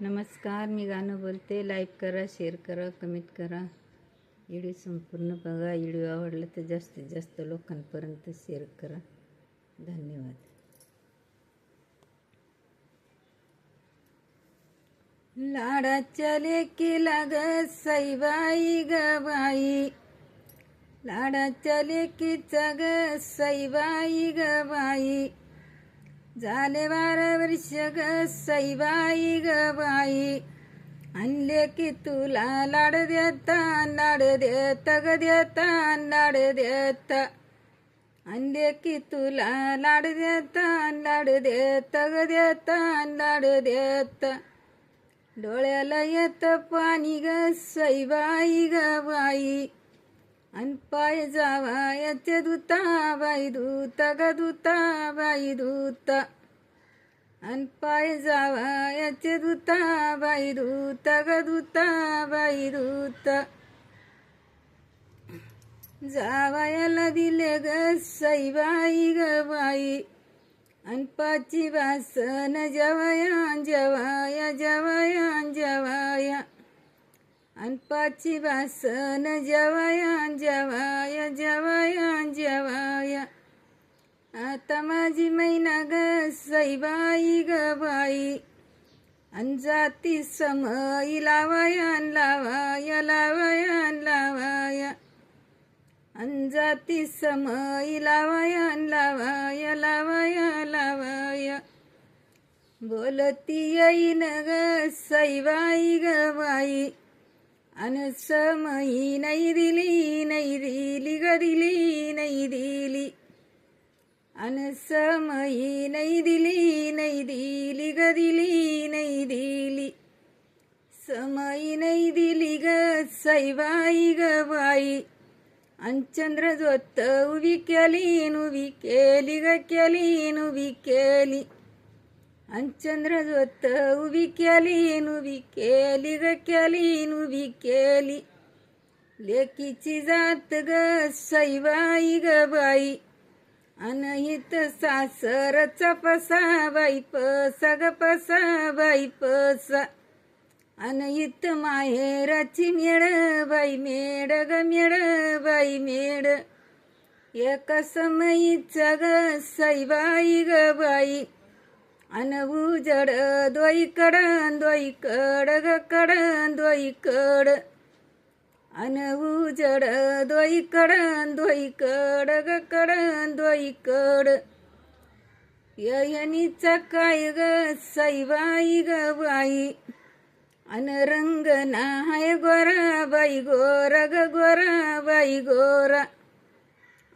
नमस्कार, मी गाणं बोलते. लाईक करा, शेअर करा, कमेंट करा. व्हिडिओ संपूर्ण बघा. व्हिडिओ आवडला तर जास्तीत जास्त लोकांपर्यंत शेअर करा. धन्यवाद. लाडाच्या लेकीला ग सईबाई ग बाई, लाडाच्या लेकीचा ग सईबाई ग बाई, झाले 12 वर्ष ग सईबाई ग बाई, आणले की तुला लाड देता ग देता लाड देता, आणले की तुला लाड देता ग देता लाड देता, डोळ्याला येत पाणी ग सईबाई ग बाई, अन पाय जावायाचे दूता बाई दूता ग दूता बाई दूता, अन पाय जावायाचे दूता बाई दूता ग दूता बाई दूता, जावायाला दिले ग सईबाई ग बाई, अन पाची वासन जवाया जवाया जवाया जवाया, अन पाची वासन जवाया जवाया जवाया जवाया, आता माझी मैना ग सईबाई ग बाई, अन जाती समई लावाया लावाया लावाया लावाया, अन जाती समई लावाया लावाया लावाया लावाया, बोलती येईन ग सईबाई ग बाई, अन समई नाही दिली ग दिली, अन समई नाही दिली ग दिली, समई नाही दिली ग सईबाई ग बाई, अन चंद्र जोत उभी केली ग केली, अन चंद्र जोत उभी केली ग केली, लेकीची जात ग सईबाई ग बाई, अन हित सासरचा पसा बाई पसा ग पसा बाई पसा, अन हित माहेराची मेड बाई मेड ग मेड बाई मेड, एका समईचा ग सईबाई ग बाई, अन उजड दोई कड ग कड अन उजड दोई कड ग कड, यनीचा काय ग सईबाई ग बाई, अन रंग नाय गोरा बाई गोरा ग गोरा बाई गोरा,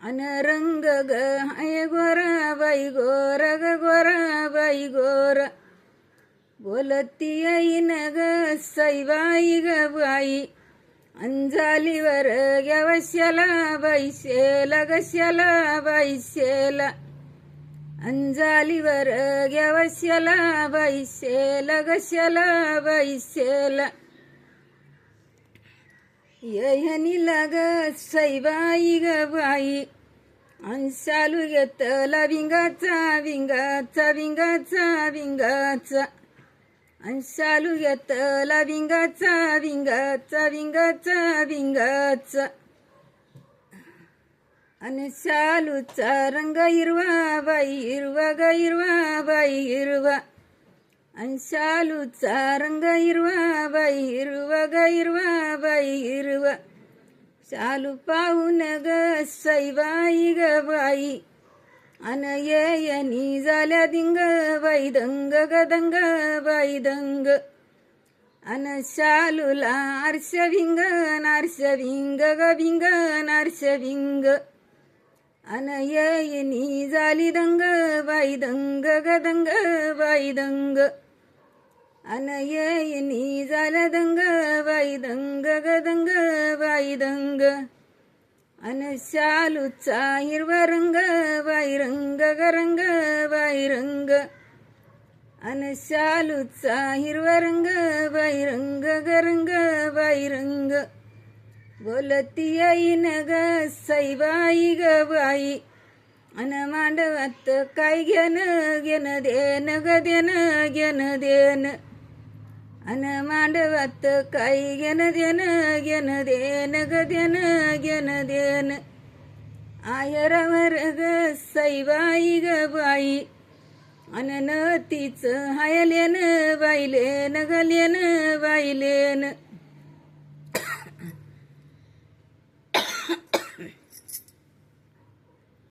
अन रंग ग हाय गोरा बाई गोरा ग गोरा बाई गोरा, बोलती येईन ग सईबाई ग बाई, अंजालीवर ग्यावश्याला बाई शेला ग शेला बाई शेला, अंजालीवर ग्यावश्याला बाई शेला ग शेला बाई शेला, येहनीला ग सईबाई ग बाई, अन चालू घेतला विंगाचा विंगाचा विंगाचा विंगाचा, अन चालू घेतला विंगाचा विंगाचा विंगाचा विंगाचा, अन चालूचा रंग हिरवा बाई हिरवा ग हिरवा बाई हिरवा, अन चालूचा रंग हिरवा बाई हिरवा ग हिरवा बाई हिरवा, चालू पाहून ग सईबाई ग बाई, अन येयनी झाल्या दिंग बाई दंग ग दंग बाई दंग, अन चालूला आरश भिंग ग भिंग नारश भिंग, अन येयनी झाली दंग बाई दंग ग दंग बाई दंग, अन येयनी झाल्या दंग बाई दंग ग दंग बाई दंग, अन शालूचा हिरवा रंग बाई रंग ग रंग बाई रंग, अन शालूचा हिरवा रंग बाई रंग ग रंग बाई रंग, बोलती येईन ग सईबाई ग बाई, अन मांडवात काय घेन देन ग देन घेन देन, अन मांडवात काही घेणं देणं घेणं देन ग देणं घेणं देन आयरावर ग सईबाई ग बाई अन तीच हायलेन बाईलेन गलेन बाईलेन